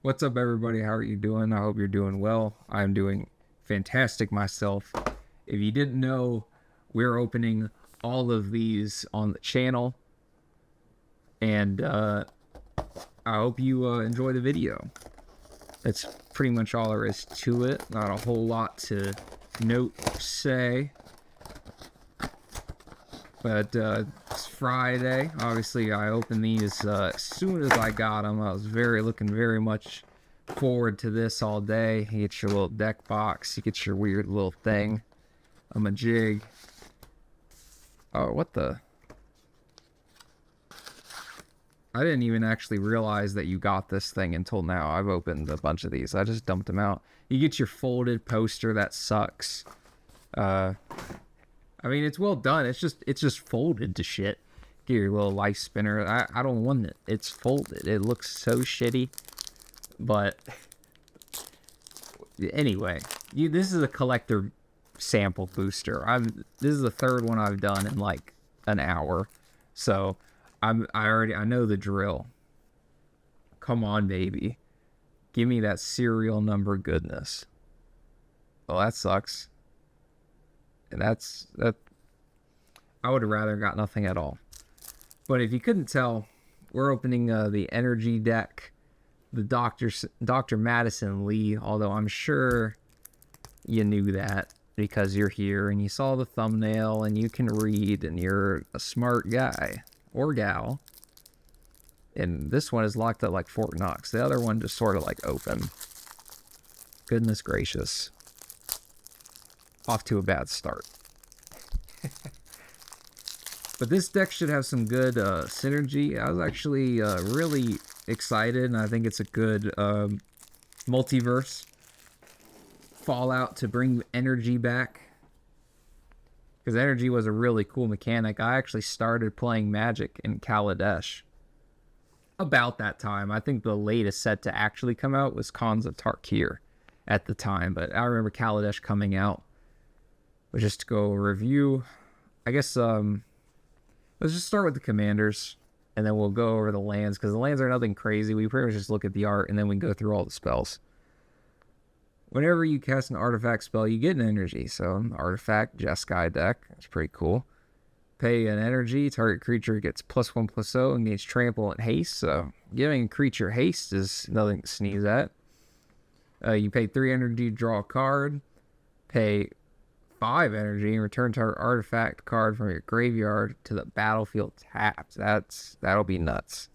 What's up, everybody? How are you doing? I hope you're doing well. I'm doing fantastic myself. If you didn't know, we're opening all of these on the channel, and I hope you enjoy the video. That's pretty much all there is to it. Not a whole lot to note, say. But it's Friday. Obviously, I opened these as soon as I got them. I was looking very much forward to this all day. You get your little deck box. You get your weird little thing. I'm a jig. Oh, what the? I didn't even actually realize that you got this thing until now. I've opened a bunch of these. I just dumped them out. You get your folded poster. That sucks. I mean, it's well done. It's just folded to shit. Get your little life spinner. I don't want it. It's folded. It looks so shitty. But anyway, this is a collector sample booster. This is the third one I've done in like an hour. So I know the drill. Come on, baby. Give me that serial number goodness. Well, that sucks. That I would have rather got nothing at all. But if you couldn't tell, we're opening the energy deck, the Dr. Madison Lee, although I'm sure you knew that because you're here and you saw the thumbnail and you can read and you're a smart guy or gal. And this one is locked up like Fort Knox. The other one just sort of like open. Goodness gracious. Off to a bad start. But this deck should have some good synergy. I was actually really excited, and I think it's a good multiverse Fallout to bring energy back. Because energy was a really cool mechanic. I actually started playing Magic in Kaladesh about that time. I think the latest set to actually come out was Khans of Tarkir at the time, but I remember Kaladesh coming out. But just to go review, I guess let's just start with the commanders, and then we'll go over the lands, because the lands are nothing crazy. We pretty much just look at the art, and then we go through all the spells. Whenever you cast an artifact spell, you get an energy. So, artifact, Jeskai deck. That's pretty cool. Pay an energy. Target creature gets +1/+0 and gains trample and haste. So, giving a creature haste is nothing to sneeze at. You pay 3 energy to draw a card. Pay 5 energy and return target artifact card from your graveyard to the battlefield tapped. That'll be nuts.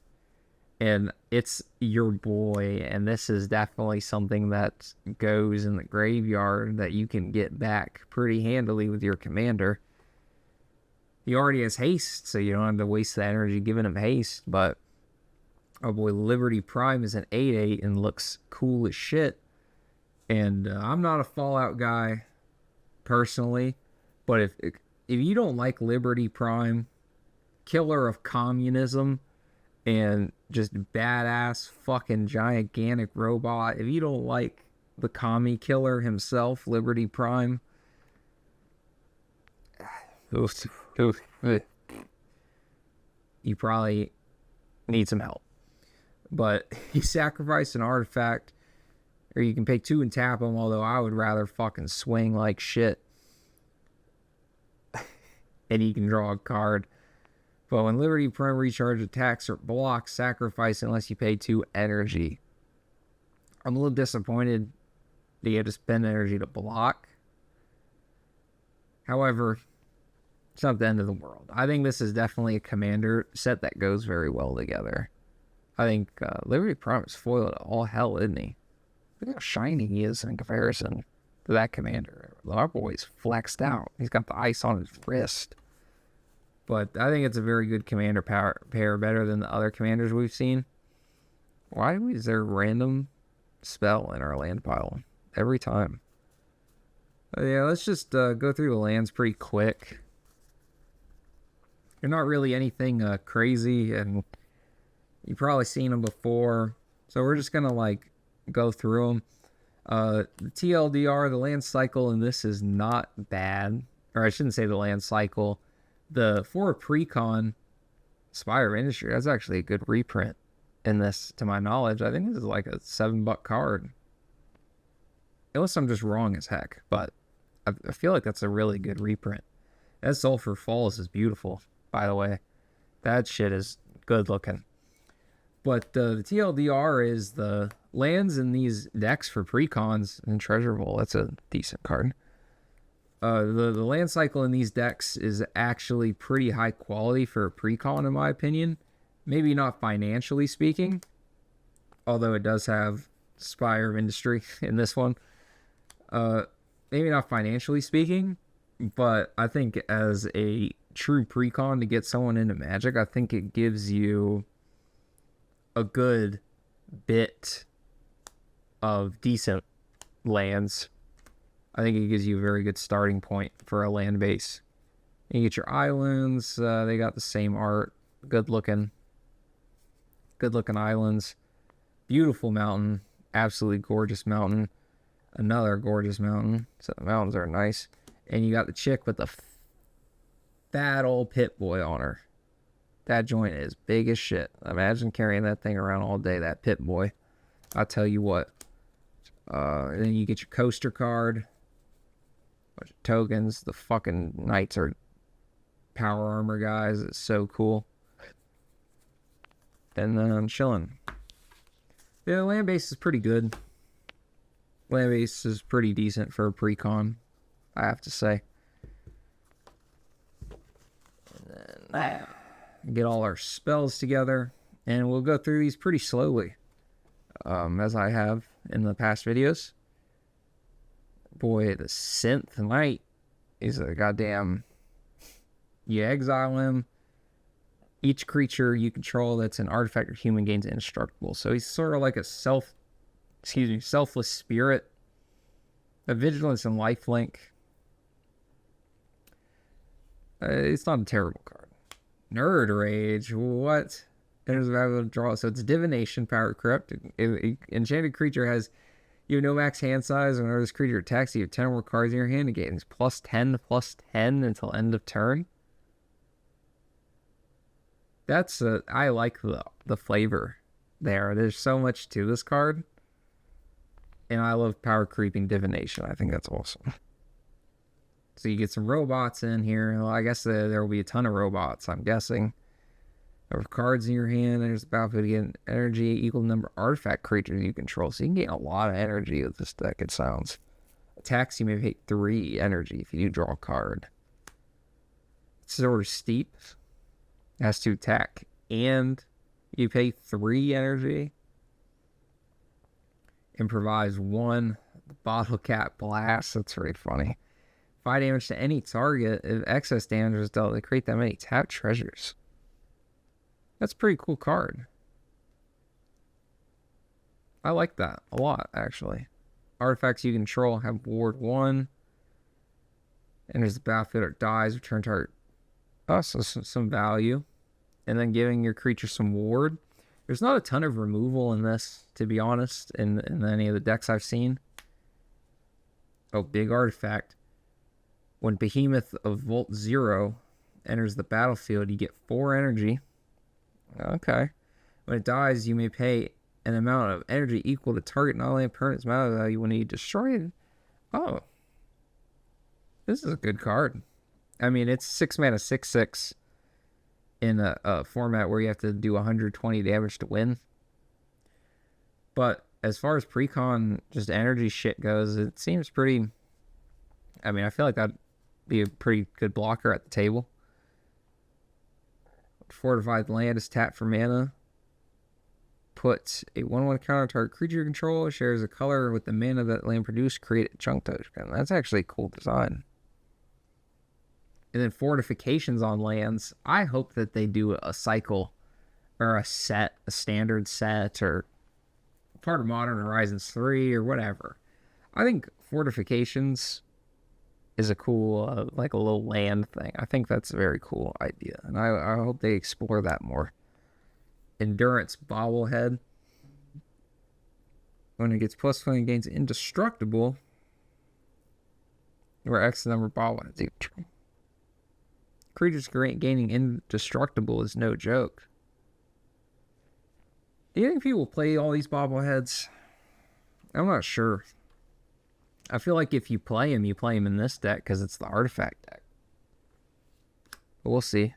And it's your boy, and this is definitely something that goes in the graveyard that you can get back pretty handily with your commander. He already has haste, so you don't have to waste the energy giving him haste, but our boy Liberty Prime is an 8/8 and looks cool as shit. And I'm not a Fallout guy personally, but if you don't like Liberty Prime, killer of communism and just badass fucking gigantic robot, if you don't like the commie killer himself, Liberty Prime, you probably need some help. But you sacrifice an artifact, or you can pay 2 and tap him, although I would rather fucking swing like shit. And you can draw a card. But when Liberty Prime recharge attacks or blocks, sacrifice unless you pay 2 energy. I'm a little disappointed that you had to spend energy to block. However, it's not the end of the world. I think this is definitely a commander set that goes very well together. I think Liberty Prime is foiled all hell, isn't he? Look how shiny he is in comparison to that commander. Our boy's flexed out. He's got the ice on his wrist. But I think it's a very good commander pair, better than the other commanders we've seen. Why is there a random spell in our land pile every time? Yeah, let's just go through the lands pretty quick. They're not really anything crazy, and you've probably seen them before. So we're just going to like go through them. The TLDR, the land cycle, and this is not bad. Or I shouldn't say the land cycle. For a precon Spire of Industry, that's actually a good reprint. in this, to my knowledge. I think this is like a $7 card. Unless I'm just wrong as heck, but I feel like that's a really good reprint. That Sulphur Falls is beautiful, by the way. That shit is good looking. But the TLDR is the lands in these decks for precons and Treasure Vault. That's a decent card. The land cycle in these decks is actually pretty high quality for a precon, in my opinion. Maybe not financially speaking, although it does have Spire of Industry in this one. Maybe not financially speaking, but I think as a true precon to get someone into Magic, I think it gives you a good bit of decent lands. I think it gives you a very good starting point for a land base. You get your islands. They got the same art. Good looking islands. Beautiful mountain. Absolutely gorgeous mountain. Another gorgeous mountain. So the mountains are nice. And you got the chick with the fat old Pip-Boy on her. That joint is big as shit. Imagine carrying that thing around all day, that Pip-Boy. I'll tell you what. And then you get your coaster card. Bunch of tokens. The fucking knights are power armor guys. It's so cool. And then I'm chilling. Yeah, the land base is pretty good. Land base is pretty decent for a precon, I have to say. And then get all our spells together, and we'll go through these pretty slowly, as I have in the past videos. Boy, the Synth Knight is a goddamn... You exile him. Each creature you control that's an artifact or human gains indestructible. So he's sort of like a selfless spirit. A vigilance and lifelink. It's not a terrible card. Nerd Rage. What? There's a draw. So it's Divination, Power Corrupt. Enchanted creature has... You have no max hand size. Whenever this creature attacks, you have 10 or more cards in your hand. It gains +10/+10 until end of turn. I like the flavor there. There's so much to this card. And I love power creeping Divination. I think that's awesome. So you get some robots in here. Well, I guess there will be a ton of robots, I'm guessing. There are cards in your hand. There's about to get energy equal to the number of artifact creatures you control. So you can gain a lot of energy with this deck, it sounds. Attacks, you may pay 3 energy if you do draw a card. It's sort of steep. It has to attack. And you pay 3 energy. Improvised 1 bottle cap blast. That's very funny. 5 damage to any target. If excess damage is dealt, they create that many tapped treasures. That's a pretty cool card. I like that a lot, actually. Artifacts you control have ward 1. Enters the battlefield or dies. Return target. Oh, so some value. And then giving your creature some ward. There's not a ton of removal in this, to be honest, in any of the decks I've seen. Oh, big artifact. When Behemoth of Volt 0 enters the battlefield, you get 4 energy. Okay. When it dies, you may pay an amount of energy equal to target non-land permanent's mana value when you destroy it. Oh. This is a good card. I mean, it's 6 mana, 6/6 in a format where you have to do 120 damage to win. But as far as precon, just energy shit goes, it seems pretty... I mean, I feel like that'd be a pretty good blocker at the table. Fortified land is tapped for mana. Put a 1/1 counter target creature you control. Shares a color with the mana that land produced. Create a chunk token. That's actually a cool design. And then fortifications on lands. I hope that they do a cycle or a set, a standard set, or part of Modern Horizons 3 or whatever. I think fortifications is a cool, like a little land thing. I think that's a very cool idea. And I hope they explore that more. Endurance Bobblehead. When it gets +1, it gains indestructible. Where X number of bobbleheads. Creatures gaining indestructible is no joke. Do you think people play all these bobbleheads? I'm not sure. I feel like if you play them in this deck because it's the artifact deck. But we'll see.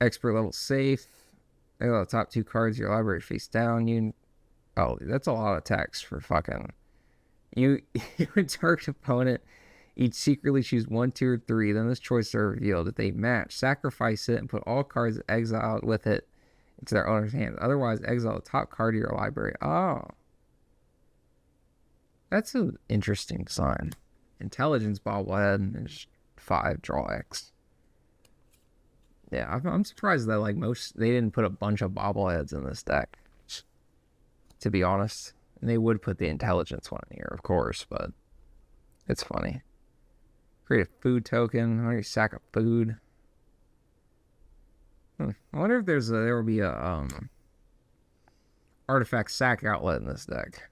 Expert level safe. They got the top 2 cards of your library face down. Oh, that's a lot of text for fucking. You and target opponent each secretly choose 1, 2, or 3. Then this choice are revealed. If they match, sacrifice it and put all cards exiled with it into their owner's hands. Otherwise, exile the top card of your library. Oh. That's an interesting design. Intelligence bobblehead is 5, draw X. Yeah, I'm surprised that like they didn't put a bunch of bobbleheads in this deck, to be honest. And they would put the intelligence one in here, of course, but it's funny. Create a food token. How do you sack a food? I wonder if there will be a artifact sack outlet in this deck.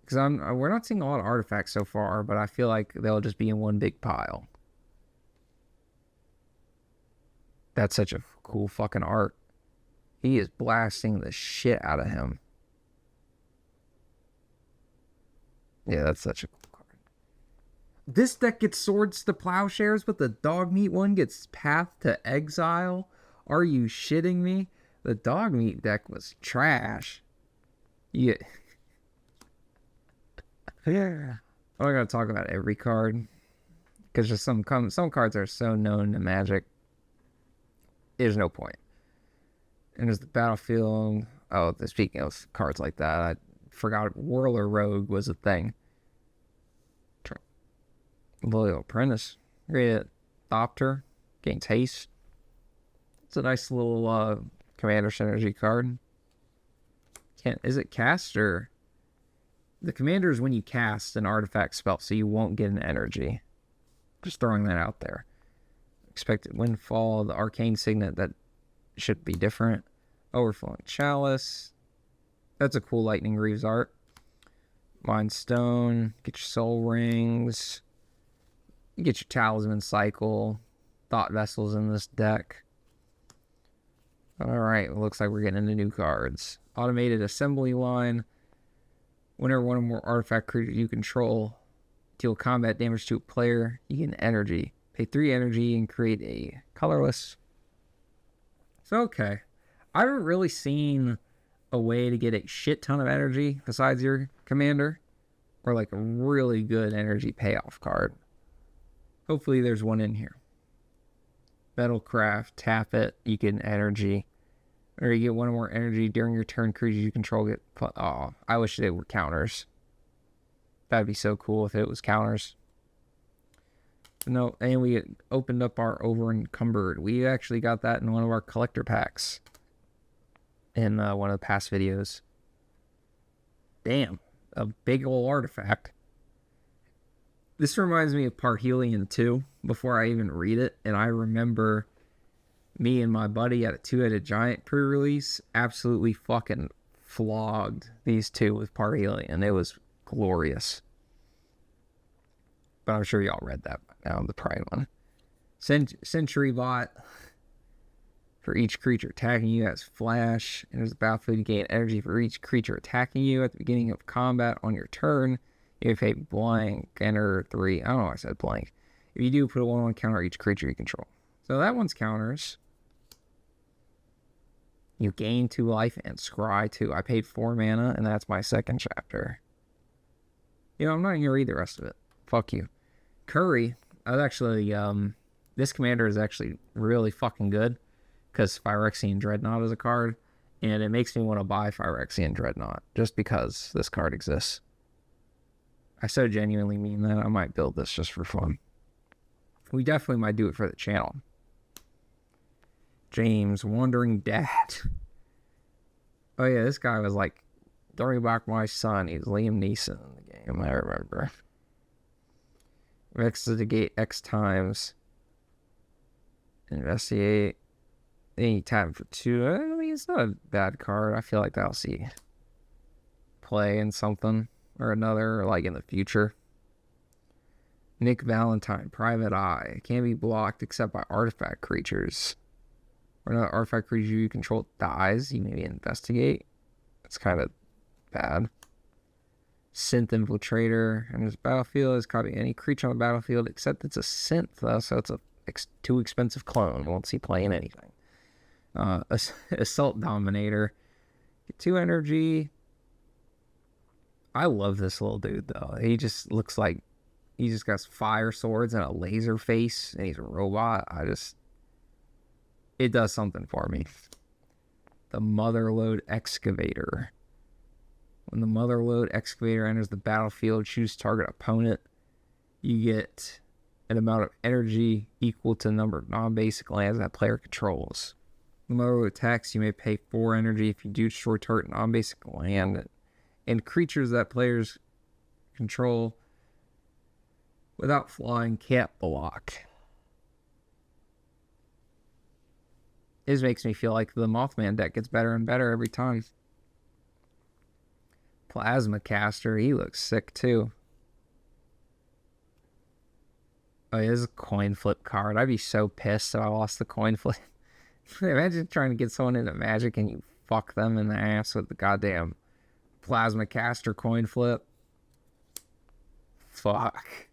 Because we're not seeing a lot of artifacts so far, but I feel like they'll just be in one big pile. That's such a cool fucking art. He is blasting the shit out of him. Yeah, that's such a cool card. This deck gets Swords to Plowshares, but the dog meat one gets Path to Exile. Are you shitting me? The dog meat deck was trash. Yeah. Yeah. I'm not gonna talk about every card because just some cards are so known to Magic. There's no point. And there's the Battlefield. Oh, speaking of cards like that, I forgot Whirler Rogue was a thing. Loyal Apprentice. Great Adopter. Gains haste. It's a nice little Commander Synergy card. Is it cast or... The Commander is when you cast an artifact spell, so you won't get an energy. Just throwing that out there. Expected Windfall, the Arcane Signet, that should be different. Overflowing Chalice. That's a cool Lightning Reeves art. Mind Stone. Get your Soul Rings. You get your Talisman Cycle. Thought Vessels in this deck. Alright, it looks like we're getting into new cards. Automated Assembly Line. Whenever one or more artifact creatures you control deal combat damage to a player, you get an energy. Pay 3 energy and create a colorless. So, okay. I haven't really seen a way to get a shit ton of energy besides your commander. Or like a really good energy payoff card. Hopefully there's one in here. Metalcraft, tap it, you get an energy. Or you get one or more energy during your turn. Creatures you control get... Oh, I wish they were counters. That'd be so cool if it was counters. No, and we opened up our Over Encumbered. We actually got that in one of our collector packs. In one of the past videos. Damn. A big old artifact. This reminds me of Parhelion 2. Before I even read it. And I remember... me and my buddy at a Two-Headed Giant pre-release absolutely fucking flogged these two with Parhelion. It was glorious. But I'm sure y'all read that by now, the Pride one. Sentry Bot. For each creature attacking you has Flash. And there's a battlefield, you gain energy for each creature attacking you at the beginning of combat on your turn. If a blank, enter 3. I don't know why I said blank. If you do, put a 1/1 counter on each creature you control. So that one's counters. You gain 2 life and scry 2. I paid 4 mana, and that's my second chapter. You know, I'm not going to read the rest of it. Fuck you. Curry, I was actually, this commander is actually really fucking good, because Phyrexian Dreadnought is a card, and it makes me want to buy Phyrexian Dreadnought, just because this card exists. I so genuinely mean that. I might build this just for fun. We definitely might do it for the channel. James, Wandering Dad. Oh yeah, this guy was like, don't bring back my son. He's Liam Neeson in the game, I remember. Investigate X times. Investigate. Then you tap him for 2. I mean, it's not a bad card. I feel like that'll see play in something or another, like in the future. Nick Valentine, Private Eye. Can't be blocked except by artifact creatures. When an artifact creature you control dies, you maybe investigate. It's kind of bad. Synth Infiltrator. And this battlefield is copying any creature on the battlefield, except it's a synth, though, so it's a too expensive clone. Won't see playing anything. Assault Dominator. Get 2 energy. I love this little dude, though. He just looks like he just got fire swords and a laser face, and he's a robot. It does something for me. The Motherlode Excavator. When the Motherlode Excavator enters the battlefield, choose target opponent. You get an amount of energy equal to the number of non-basic lands that player controls. When the Motherlode attacks, you may pay 4 energy if you do destroy target non-basic land and creatures that players control without flying can't block. This makes me feel like the Mothman deck gets better and better every time. Plasma Caster, he looks sick too. Oh, it is a coin flip card. I'd be so pissed if I lost the coin flip. Imagine trying to get someone into Magic and you fuck them in the ass with the goddamn Plasma Caster coin flip. Fuck.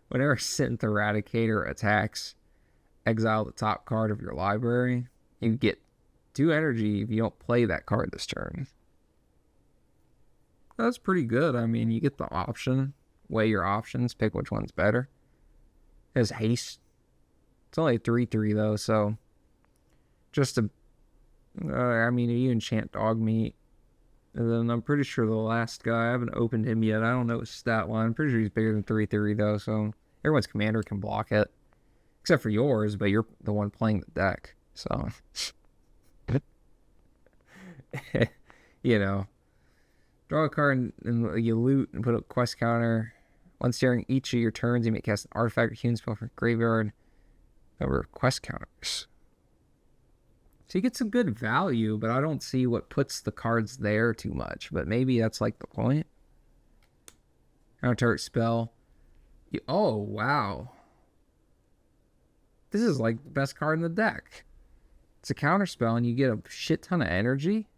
Whenever Synth Eradicator attacks, exile the top card of your library. You get 2 energy if you don't play that card this turn. That's pretty good. I mean, you get the option. Weigh your options. Pick which one's better. It has haste. It's only a 3/3 though, so just a... I mean, you enchant dog meat. And then I'm pretty sure the last guy, I haven't opened him yet. I don't know his stat line. I'm pretty sure he's bigger than 3/3 though, so everyone's commander can block it. Except for yours, but you're the one playing the deck. So, you know. Draw a card and you loot and put a quest counter. Once during each of your turns, you may cast an artifact or human spell from graveyard over quest counters. So you get some good value, but I don't see what puts the cards there too much. But maybe that's like the point. Counter spell. Oh, wow. This is like the best card in the deck. It's a counter spell and you get a shit ton of energy.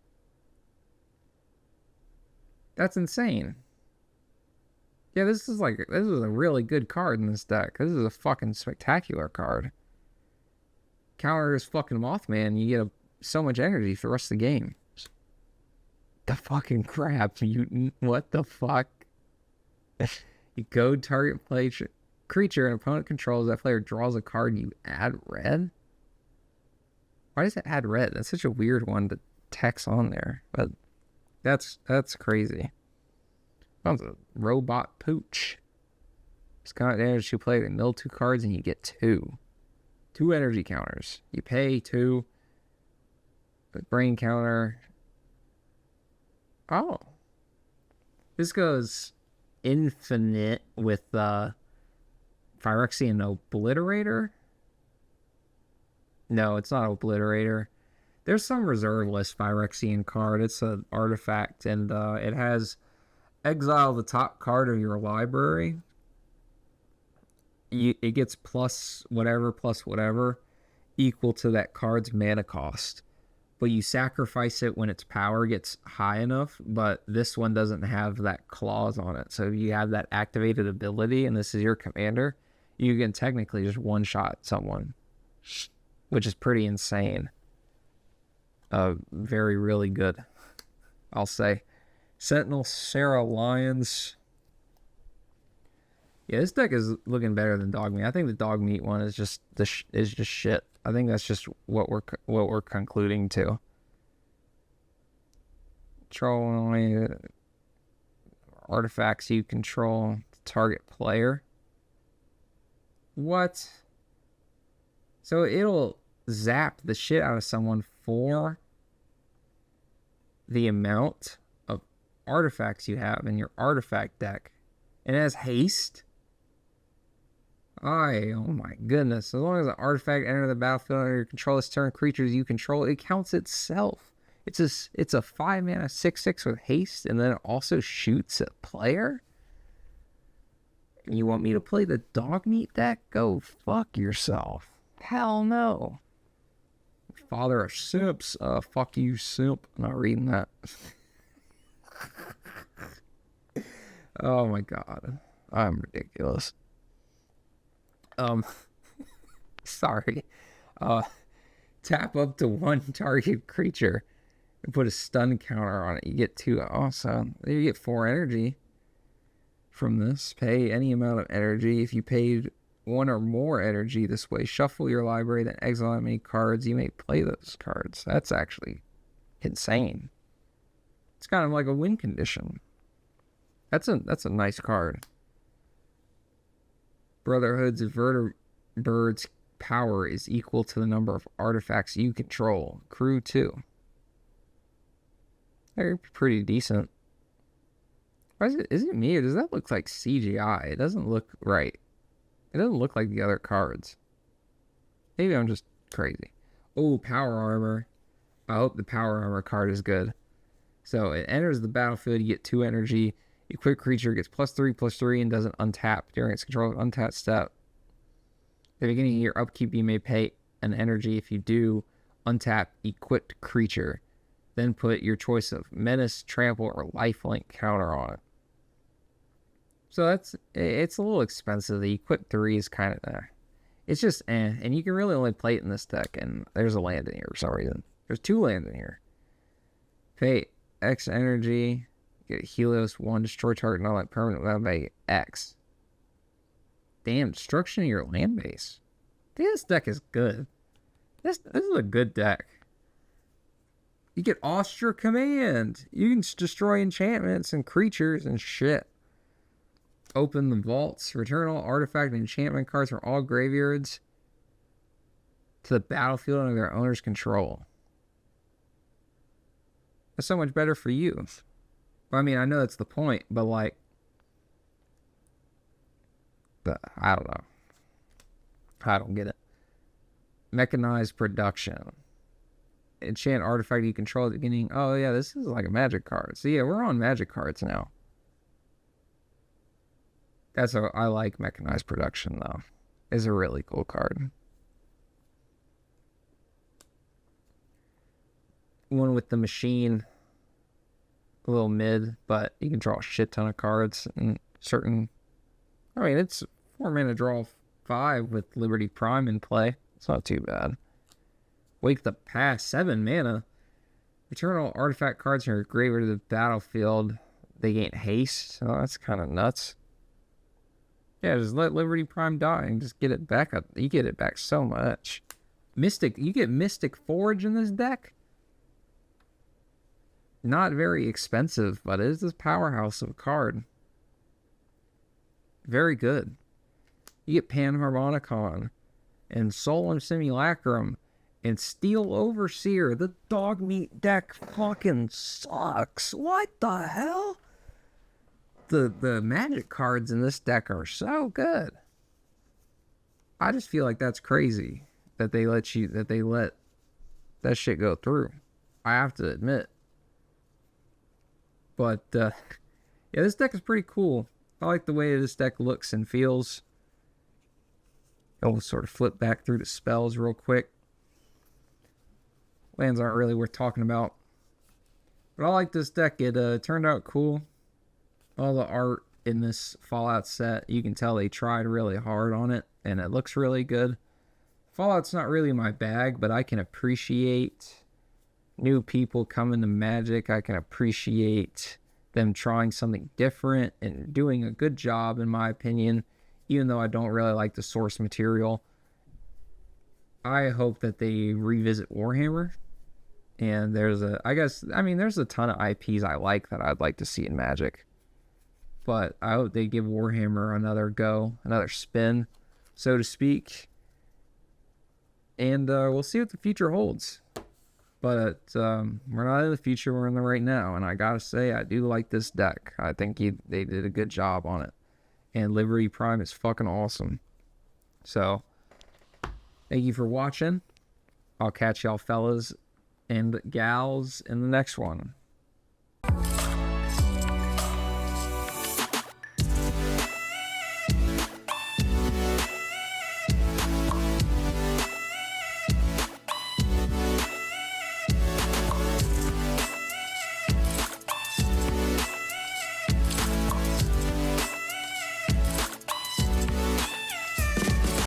That's insane. Yeah, this is a really good card in this deck. This is a fucking spectacular card. Counter is fucking Mothman, you get so much energy for the rest of the game. The fucking crap, mutant. What the fuck? You go target creature an opponent controls. That player draws a card and you add red? Why does it add red? That's such a weird one to text on there. But that's crazy. That's a robot pooch. It's kind of damage to play. They mill 2 cards and you get 2 energy counters. You pay 2. The brain counter. Oh. This goes infinite with Phyrexian Obliterator. No, it's not Obliterator. There's some reserve list Phyrexian card. It's an artifact, and it has exile the top card of your library. It gets plus whatever equal to that card's mana cost. But you sacrifice it when its power gets high enough, but this one doesn't have that clause on it. So if you have that activated ability and this is your commander, you can technically just one-shot someone, which is pretty insane. Really good, I'll say. Sentinel Sarah Lions. Yeah, this deck is looking better than Dog Meat. I think the Dog Meat one is just shit. I think that's just what we're concluding to. Control artifacts you control target player. What? So it'll zap the shit out of someone for the amount of artifacts you have in your artifact deck. And it has haste. Oh my goodness. As long as an artifact enters the battlefield under your control this turn, creatures you control, it counts itself. It's a 5-mana 6/6 with haste, and then it also shoots a player? And you want me to play the Dog Meat deck? Go fuck yourself. Hell no. Father of simps. Fuck you, simp. I'm not reading that. Oh my god. I'm ridiculous. Sorry. Tap up to one target creature and put a stun counter on it. You get 2. Awesome. You get 4 energy from this. Pay any amount of energy. If you paid 1 or more energy this way, shuffle your library, then exile how many cards you may play those cards. That's actually insane. It's kind of like a win condition. That's a nice card. Brotherhood's Vertibird's power is equal to the number of artifacts you control. Crew 2. They're pretty decent. Why is it me, or does that look like CGI? It doesn't look right. It doesn't look like the other cards. Maybe I'm just crazy. Oh, power armor. I hope the power armor card is good. So it enters the battlefield. You get 2 energy. Equipped creature gets +3/+3 and doesn't untap during its control untap step. At the beginning of your upkeep, you may pay an energy. If you do, untap equipped creature. Then put your choice of menace, trample, or lifelink counter on it. So it's a little expensive. The equip 3 is kind of there. It's just and you can really only play it in this deck. And there's a land in here for some reason. There's 2 lands in here. Pay X energy. Get a Helios 1, destroy target non-land permanent land by X. Damn, destruction of your land base. Dude, this deck is good. This is a good deck. You get Austra Command. You can destroy enchantments and creatures and shit. Open the vaults. Return all artifact and enchantment cards from all graveyards to the battlefield under their owner's control. That's so much better for you. I mean, I know that's the point, but like, I don't know. I don't get it. Mechanized production. Enchant artifact you control at the beginning. Oh yeah, this is like a magic card. So yeah, we're on magic cards now. I like mechanized production though. It's a really cool card. One with the machine. A little mid, but you can draw a shit ton of cards and certain. I mean, it's 4 mana draw 5 with Liberty Prime in play. It's not too bad. Wake the Past, 7 mana. Return all artifact cards from your graveyard to the battlefield. They gain haste. Oh, that's kind of nuts. Yeah, just let Liberty Prime die and just get it back up. You get it back so much. You get Mystic Forge in this deck. Not very expensive, but it is this powerhouse of a card. Very good. You get Panharmonicon and Solemn Simulacrum and Steel Overseer. The dog meat deck fucking sucks. What the hell? The magic cards in this deck are so good. I just feel like that's crazy that they let that shit go through. I have to admit. But, yeah, this deck is pretty cool. I like the way this deck looks and feels. I'll sort of flip back through the spells real quick. Lands aren't really worth talking about. But I like this deck. It turned out cool. All the art in this Fallout set, you can tell they tried really hard on it. And it looks really good. Fallout's not really my bag, but I can appreciate new people coming to Magic. I can appreciate them trying something different and doing a good job, in my opinion, even though I don't really like the source material. I hope that they revisit Warhammer. And there's a ton of IPs I like that I'd like to see in Magic. But I hope they give Warhammer another go, another spin, so to speak. And we'll see what the future holds. But we're not in the future, we're in the right now. And I gotta say, I do like this deck. I think they did a good job on it. And Liberty Prime is fucking awesome. So, thank you for watching. I'll catch y'all fellas and gals in the next one.